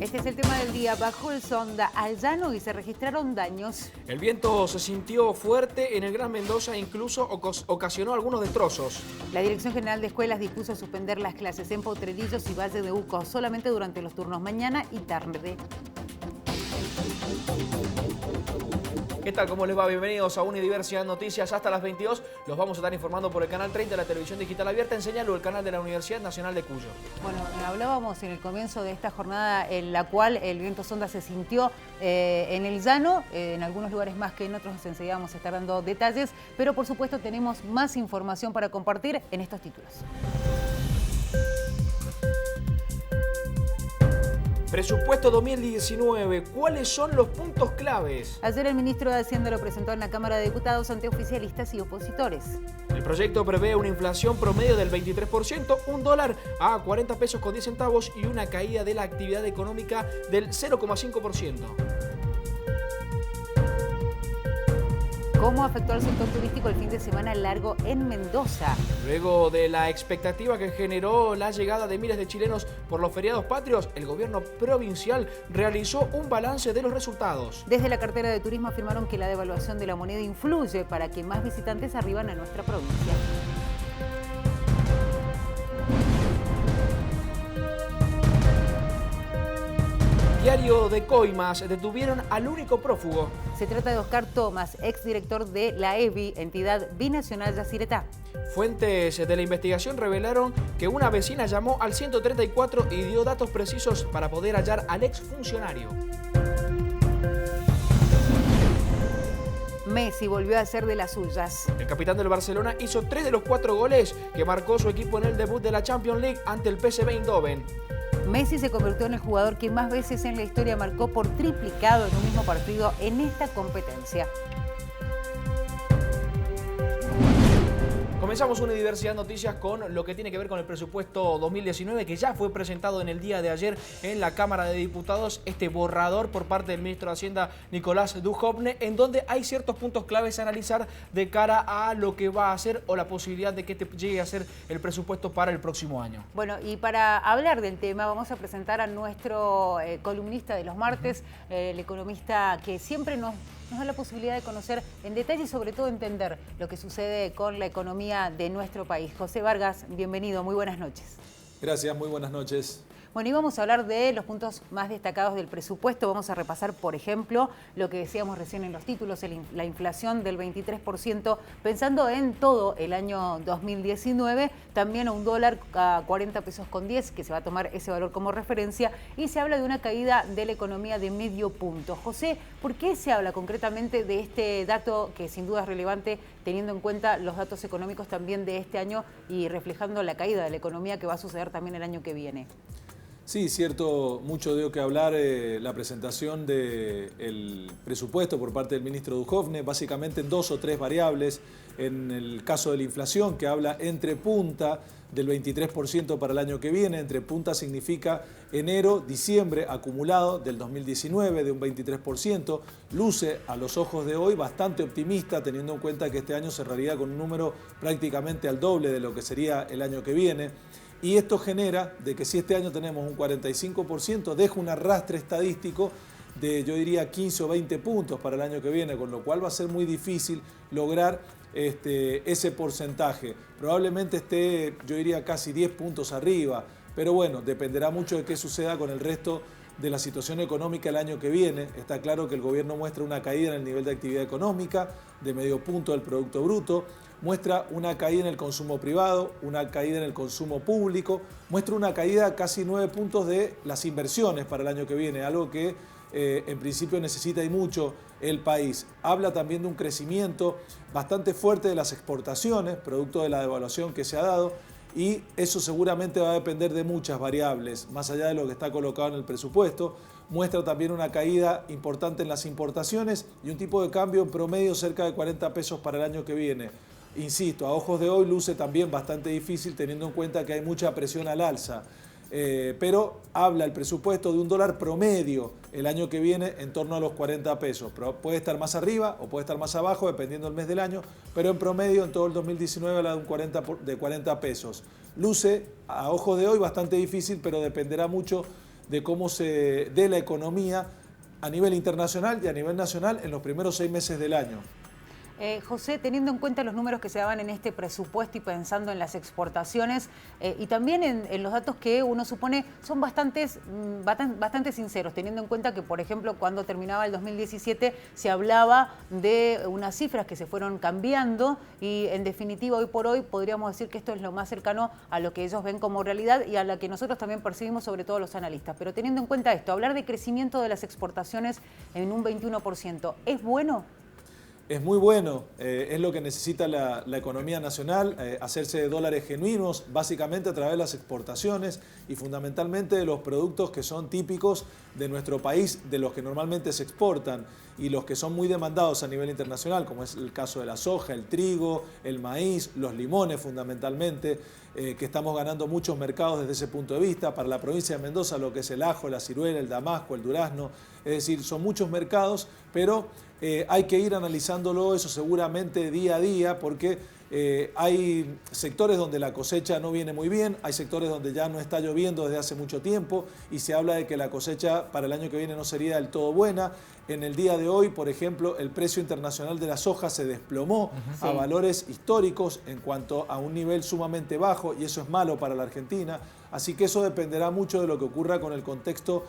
Este es el tema del día. Bajó el sonda al llano y se registraron daños. El viento se sintió fuerte en el Gran Mendoza e incluso ocasionó algunos destrozos. La Dirección General de Escuelas dispuso suspender las clases en Potrerillos y Valle de Uco solamente durante los turnos mañana y tarde. ¿Qué tal? ¿Cómo les va? Bienvenidos a Unidiversidad Noticias. Hasta las 22 los vamos a estar informando por el Canal 30 de la Televisión Digital Abierta en señal o el canal de la Universidad Nacional de Cuyo. Bueno, hablábamos en el comienzo de esta jornada en la cual el viento sonda se sintió en el llano, en algunos lugares más que en otros. Enseguida vamos a estar dando detalles, pero por supuesto tenemos más información para compartir en estos títulos. Presupuesto 2019, ¿cuáles son los puntos claves? Ayer el ministro de Hacienda lo presentó en la Cámara de Diputados ante oficialistas y opositores. El proyecto prevé una inflación promedio del 23%, un dólar a 40 pesos con 10 centavos y una caída de la actividad económica del 0,5%. ¿Cómo afectó al sector turístico el fin de semana largo en Mendoza? Luego de la expectativa que generó la llegada de miles de chilenos por los feriados patrios, el gobierno provincial realizó un balance de los resultados. Desde la cartera de turismo afirmaron que la devaluación de la moneda influye para que más visitantes arriban a nuestra provincia. Diario de Coimas, detuvieron al único prófugo. Se trata de Oscar Tomás, exdirector de la EBI, entidad binacional yacyretá. Fuentes de la investigación revelaron que una vecina llamó al 134 y dio datos precisos para poder hallar al exfuncionario. Messi volvió a ser de las suyas. El capitán del Barcelona hizo 3 de los 4 goles que marcó su equipo en el debut de la Champions League ante el PSV Eindhoven. Messi se convirtió en el jugador que más veces en la historia marcó por triplicado en un mismo partido en esta competencia. Comenzamos Unidiversidad Noticias con lo que tiene que ver con el presupuesto 2019 que ya fue presentado en el día de ayer en la Cámara de Diputados, este borrador por parte del ministro de Hacienda Nicolás Duhovne, en donde hay ciertos puntos claves a analizar de cara a lo que va a ser o la posibilidad de que llegue a ser el presupuesto para el próximo año. Bueno, y para hablar del tema vamos a presentar a nuestro columnista de los martes, el economista que siempre nos da la posibilidad de conocer en detalle y sobre todo entender lo que sucede con la economía de nuestro país. José Vargas, bienvenido, muy buenas noches. Gracias, muy buenas noches. Bueno, y vamos a hablar de los puntos más destacados del presupuesto. Vamos a repasar, por ejemplo, lo que decíamos recién en los títulos, la inflación del 23%, pensando en todo el año 2019, también a un dólar a 40 pesos con 10, que se va a tomar ese valor como referencia, y se habla de una caída de la economía de medio punto. José, ¿por qué se habla concretamente de este dato que sin duda es relevante, teniendo en cuenta los datos económicos también de este año y reflejando la caída de la economía que va a suceder también el año que viene? Sí, cierto, mucho dio que hablar la presentación del presupuesto por parte del ministro Duhovne, básicamente en 2 o 3 variables. En el caso de la inflación, que habla entre punta del 23% para el año que viene. Entre punta significa enero, diciembre acumulado del 2019 de un 23%. Luce a los ojos de hoy bastante optimista, teniendo en cuenta que este año cerraría con un número prácticamente al doble de lo que sería el año que viene. Y esto genera de que si este año tenemos un 45%, deja un arrastre estadístico de, yo diría, 15 o 20 puntos para el año que viene, con lo cual va a ser muy difícil lograr ese porcentaje. Probablemente esté, yo diría, casi 10 puntos arriba, pero bueno, dependerá mucho de qué suceda con el resto de la situación económica el año que viene. Está claro que el gobierno muestra una caída en el nivel de actividad económica de medio punto del Producto Bruto, muestra una caída en el consumo privado, una caída en el consumo público, muestra una caída casi 9 puntos de las inversiones para el año que viene, algo que en principio necesita y mucho el país. Habla también de un crecimiento bastante fuerte de las exportaciones, producto de la devaluación que se ha dado, y eso seguramente va a depender de muchas variables, más allá de lo que está colocado en el presupuesto. Muestra también una caída importante en las importaciones y un tipo de cambio en promedio cerca de 40 pesos para el año que viene. Insisto, a ojos de hoy luce también bastante difícil teniendo en cuenta que hay mucha presión al alza. Pero habla el presupuesto de un dólar promedio el año que viene en torno a los 40 pesos. Pero puede estar más arriba o puede estar más abajo dependiendo del mes del año, pero en promedio en todo el 2019 habla de 40 pesos. Luce a ojos de hoy bastante difícil, pero dependerá mucho de cómo se dé la economía a nivel internacional y a nivel nacional en los primeros 6 meses del año. José, teniendo en cuenta los números que se daban en este presupuesto y pensando en las exportaciones y también en los datos que uno supone son bastante sinceros, teniendo en cuenta que, por ejemplo, cuando terminaba el 2017 se hablaba de unas cifras que se fueron cambiando y, en definitiva, hoy por hoy podríamos decir que esto es lo más cercano a lo que ellos ven como realidad y a la que nosotros también percibimos, sobre todo los analistas. Pero teniendo en cuenta esto, hablar de crecimiento de las exportaciones en un 21%, ¿es bueno? Es muy bueno, es lo que necesita la economía nacional, hacerse de dólares genuinos, básicamente a través de las exportaciones y fundamentalmente de los productos que son típicos de nuestro país, de los que normalmente se exportan y los que son muy demandados a nivel internacional, como es el caso de la soja, el trigo, el maíz, los limones fundamentalmente, que estamos ganando muchos mercados desde ese punto de vista. Para la provincia de Mendoza, lo que es el ajo, la ciruela, el damasco, el durazno, es decir, son muchos mercados, pero hay que ir analizándolo eso seguramente día a día porque hay sectores donde la cosecha no viene muy bien, hay sectores donde ya no está lloviendo desde hace mucho tiempo y se habla de que la cosecha para el año que viene no sería del todo buena. En el día de hoy, por ejemplo, el precio internacional de la soja se desplomó a valores históricos en cuanto a un nivel sumamente bajo y eso es malo para la Argentina. Así que eso dependerá mucho de lo que ocurra con el contexto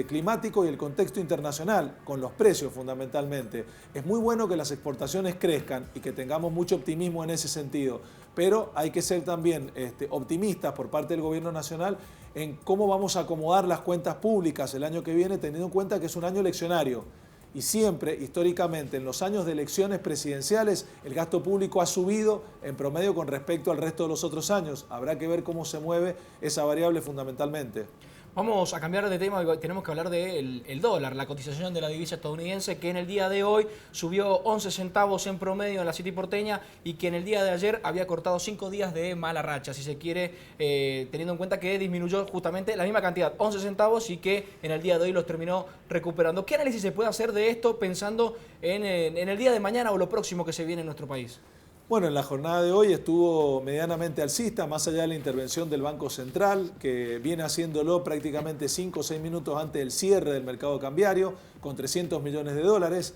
climático y el contexto internacional, con los precios fundamentalmente. Es muy bueno que las exportaciones crezcan y que tengamos mucho optimismo en ese sentido, pero hay que ser también optimistas por parte del gobierno nacional en cómo vamos a acomodar las cuentas públicas el año que viene, teniendo en cuenta que es un año eleccionario. Y siempre, históricamente, en los años de elecciones presidenciales, el gasto público ha subido en promedio con respecto al resto de los otros años. Habrá que ver cómo se mueve esa variable fundamentalmente. Vamos a cambiar de tema, tenemos que hablar del dólar, la cotización de la divisa estadounidense que en el día de hoy subió 11 centavos en promedio en la City porteña y que en el día de ayer había cortado 5 días de mala racha, si se quiere, teniendo en cuenta que disminuyó justamente la misma cantidad, 11 centavos y que en el día de hoy los terminó recuperando. ¿Qué análisis se puede hacer de esto pensando en el día de mañana o lo próximo que se viene en nuestro país? Bueno, en la jornada de hoy estuvo medianamente alcista, más allá de la intervención del Banco Central, que viene haciéndolo prácticamente 5 o 6 minutos antes del cierre del mercado cambiario, con 300 millones de dólares.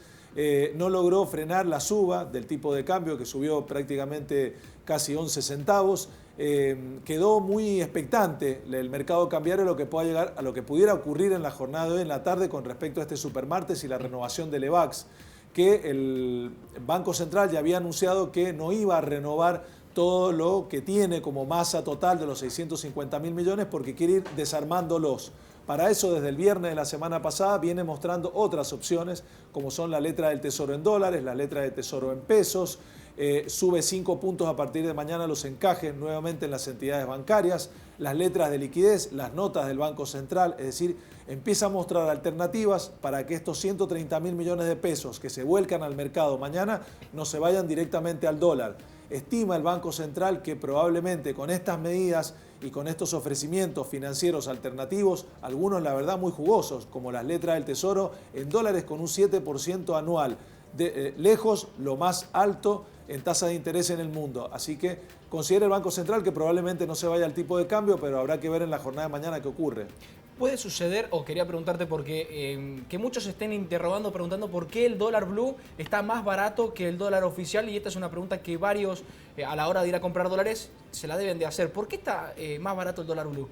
No logró frenar la suba del tipo de cambio, que subió prácticamente casi 11 centavos. Quedó muy expectante el mercado cambiario a lo que pueda llegar, a lo que pudiera ocurrir en la jornada de hoy en la tarde con respecto a este supermartes y la renovación del EVAX, que el Banco Central ya había anunciado que no iba a renovar todo lo que tiene como masa total de los 650.000 millones porque quiere ir desarmándolos. Para eso, desde el viernes de la semana pasada, viene mostrando otras opciones, como son la letra del Tesoro en dólares, la letra del Tesoro en pesos, sube 5 puntos a partir de mañana los encajes nuevamente en las entidades bancarias, las letras de liquidez, las notas del Banco Central, es decir, empieza a mostrar alternativas para que estos 130.000 millones de pesos que se vuelcan al mercado mañana no se vayan directamente al dólar. Estima el Banco Central que probablemente con estas medidas y con estos ofrecimientos financieros alternativos, algunos la verdad muy jugosos, como las letras del Tesoro en dólares con un 7% anual, lejos lo más alto en tasa de interés en el mundo. Así que considera el Banco Central que probablemente no se vaya al tipo de cambio, pero habrá que ver en la jornada de mañana qué ocurre. Puede suceder, o quería preguntarte porque que muchos estén interrogando, preguntando por qué el dólar blue está más barato que el dólar oficial, y esta es una pregunta que varios a la hora de ir a comprar dólares se la deben de hacer. ¿Por qué está más barato el dólar blue?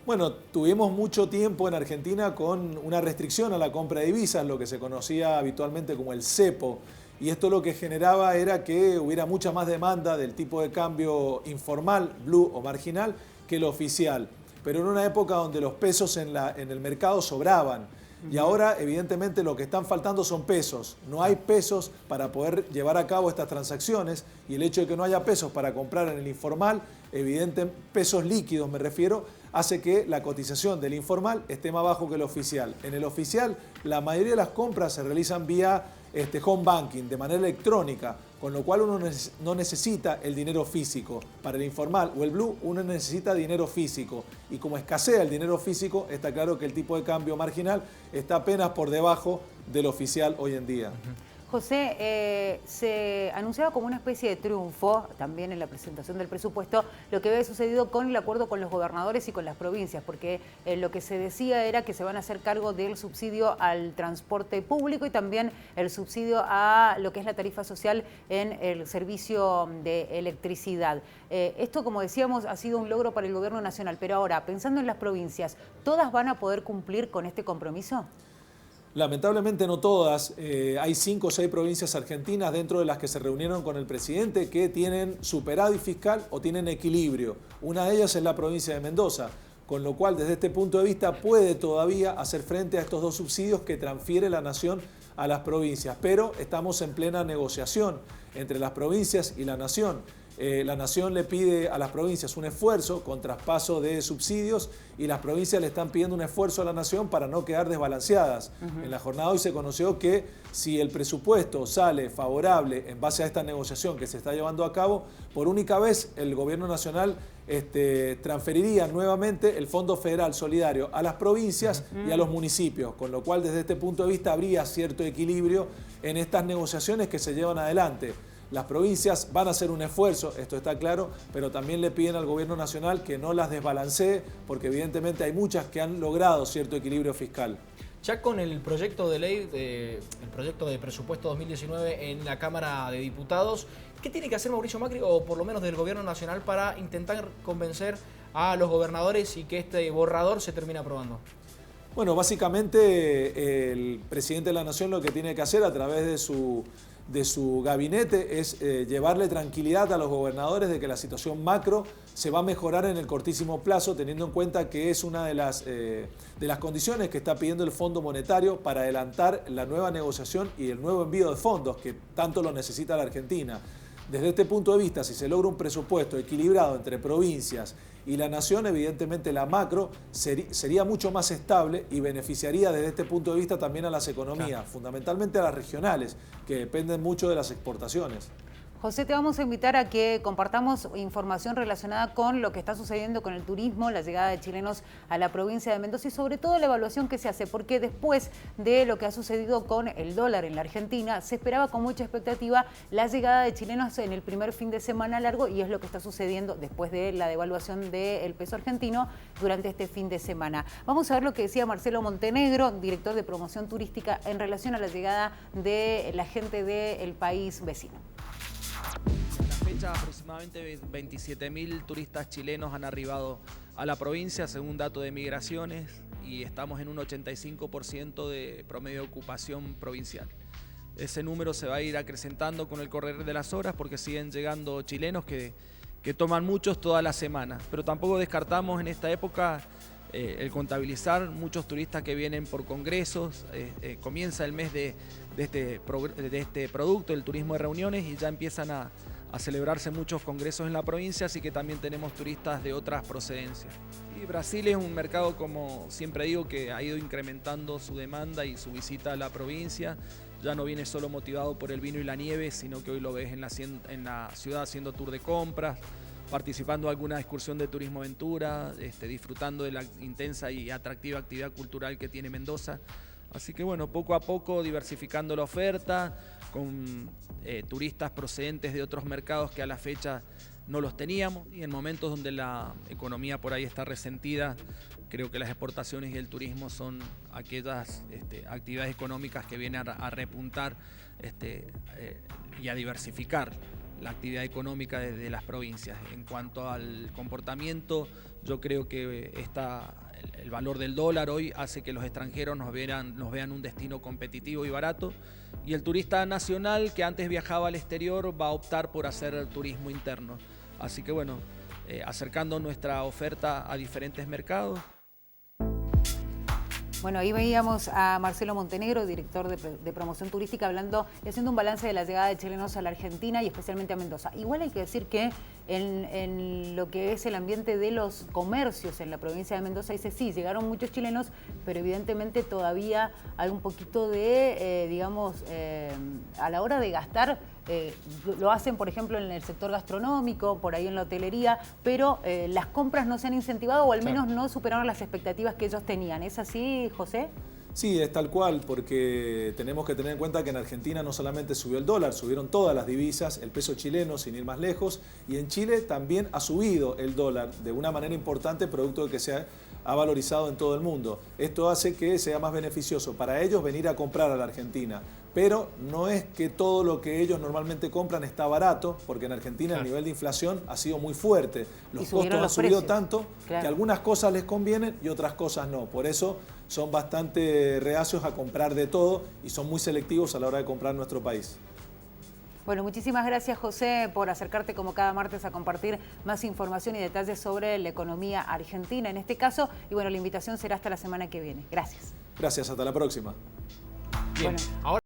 Bueno, tuvimos mucho tiempo en Argentina con una restricción a la compra de divisas, lo que se conocía habitualmente como el cepo. Y esto lo que generaba era que hubiera mucha más demanda del tipo de cambio informal, blue o marginal, que el oficial. Pero en una época donde los pesos en el mercado sobraban. Y ahora, evidentemente, lo que están faltando son pesos. No hay pesos para poder llevar a cabo estas transacciones y el hecho de que no haya pesos para comprar en el informal, pesos líquidos me refiero, hace que la cotización del informal esté más bajo que el oficial. En el oficial, la mayoría de las compras se realizan vía home banking, de manera electrónica, con lo cual uno no necesita el dinero físico. Para el informal o el blue, uno necesita dinero físico. Y como escasea el dinero físico, está claro que el tipo de cambio marginal está apenas por debajo del oficial hoy en día. José, se anunciaba como una especie de triunfo, también en la presentación del presupuesto, lo que había sucedido con el acuerdo con los gobernadores y con las provincias, porque lo que se decía era que se van a hacer cargo del subsidio al transporte público y también el subsidio a lo que es la tarifa social en el servicio de electricidad. Esto, como decíamos, ha sido un logro para el gobierno nacional, pero ahora, pensando en las provincias, ¿todas van a poder cumplir con este compromiso? Lamentablemente no todas. Hay 5 o 6 provincias argentinas dentro de las que se reunieron con el presidente que tienen superávit fiscal o tienen equilibrio. Una de ellas es la provincia de Mendoza, con lo cual desde este punto de vista puede todavía hacer frente a estos 2 subsidios que transfiere la nación a las provincias. Pero estamos en plena negociación entre las provincias y la nación. La nación le pide a las provincias un esfuerzo con traspaso de subsidios y las provincias le están pidiendo un esfuerzo a la nación para no quedar desbalanceadas. En la jornada hoy se conoció que si el presupuesto sale favorable en base a esta negociación que se está llevando a cabo, por única vez el gobierno nacional transferiría nuevamente el Fondo Federal Solidario a las provincias y a los municipios, con lo cual desde este punto de vista habría cierto equilibrio en estas negociaciones que se llevan adelante. Las provincias van a hacer un esfuerzo, esto está claro, pero también le piden al gobierno nacional que no las desbalancee, porque evidentemente hay muchas que han logrado cierto equilibrio fiscal. Ya con el proyecto de ley, el proyecto de presupuesto 2019 en la Cámara de Diputados, ¿qué tiene que hacer Mauricio Macri, o por lo menos del gobierno nacional, para intentar convencer a los gobernadores y que este borrador se termine aprobando? Bueno, básicamente el presidente de la Nación lo que tiene que hacer a través de su gabinete es llevarle tranquilidad a los gobernadores de que la situación macro se va a mejorar en el cortísimo plazo, teniendo en cuenta que es una de las condiciones que está pidiendo el Fondo Monetario para adelantar la nueva negociación y el nuevo envío de fondos que tanto lo necesita la Argentina. Desde este punto de vista, si se logra un presupuesto equilibrado entre provincias y la nación, evidentemente la macro sería mucho más estable y beneficiaría desde este punto de vista también a las economías, fundamentalmente a las regionales, que dependen mucho de las exportaciones. José, te vamos a invitar a que compartamos información relacionada con lo que está sucediendo con el turismo, la llegada de chilenos a la provincia de Mendoza y sobre todo la evaluación que se hace, porque después de lo que ha sucedido con el dólar en la Argentina, se esperaba con mucha expectativa la llegada de chilenos en el primer fin de semana largo y es lo que está sucediendo después de la devaluación del peso argentino durante este fin de semana. Vamos a ver lo que decía Marcelo Montenegro, director de promoción turística, en relación a la llegada de la gente del país vecino. Aproximadamente 27.000 turistas chilenos han arribado a la provincia según datos de migraciones y estamos en un 85% de promedio de ocupación provincial. Ese número se va a ir acrecentando con el correr de las horas porque siguen llegando chilenos que toman muchos toda la semana, pero tampoco descartamos en esta época el contabilizar muchos turistas que vienen por congresos. Comienza el mes de este producto, el turismo de reuniones, y ya empiezan a celebrarse muchos congresos en la provincia, así que también tenemos turistas de otras procedencias. Y Brasil es un mercado, como siempre digo, que ha ido incrementando su demanda y su visita a la provincia. Ya no viene solo motivado por el vino y la nieve, sino que hoy lo ves en la ciudad haciendo tour de compras, participando en alguna excursión de turismo aventura, disfrutando de la intensa y atractiva actividad cultural que tiene Mendoza. Así que bueno, poco a poco diversificando la oferta, con turistas procedentes de otros mercados que a la fecha no los teníamos, y en momentos donde la economía por ahí está resentida, creo que las exportaciones y el turismo son aquellas actividades económicas que vienen a repuntar y a diversificar la actividad económica de las provincias. En cuanto al comportamiento, yo creo que el valor del dólar hoy hace que los extranjeros nos vean un destino competitivo y barato, y el turista nacional que antes viajaba al exterior va a optar por hacer turismo interno. Así que bueno, acercando nuestra oferta a diferentes mercados. Bueno, ahí veíamos a Marcelo Montenegro, director de promoción turística, hablando y haciendo un balance de la llegada de chilenos a la Argentina y especialmente a Mendoza. Igual hay que decir que en lo que es el ambiente de los comercios en la provincia de Mendoza, dice sí, llegaron muchos chilenos, pero evidentemente todavía hay un poquito de, a la hora de gastar, lo hacen, por ejemplo, en el sector gastronómico, por ahí en la hotelería, pero las compras no se han incentivado o al menos no superaron las expectativas que ellos tenían. ¿Es así, José? Sí, es tal cual, porque tenemos que tener en cuenta que en Argentina no solamente subió el dólar, subieron todas las divisas, el peso chileno, sin ir más lejos, y en Chile también ha subido el dólar de una manera importante, producto de que se ha valorizado en todo el mundo. Esto hace que sea más beneficioso para ellos venir a comprar a la Argentina, pero no es que todo lo que ellos normalmente compran está barato, porque en Argentina el nivel de inflación ha sido muy fuerte. Los costos han subido tanto que algunas cosas les convienen y otras cosas no. Por eso son bastante reacios a comprar de todo y son muy selectivos a la hora de comprar nuestro país. Bueno, muchísimas gracias, José, por acercarte como cada martes a compartir más información y detalles sobre la economía argentina en este caso. Y bueno, la invitación será hasta la semana que viene. Gracias. Gracias, hasta la próxima. Bien, ahora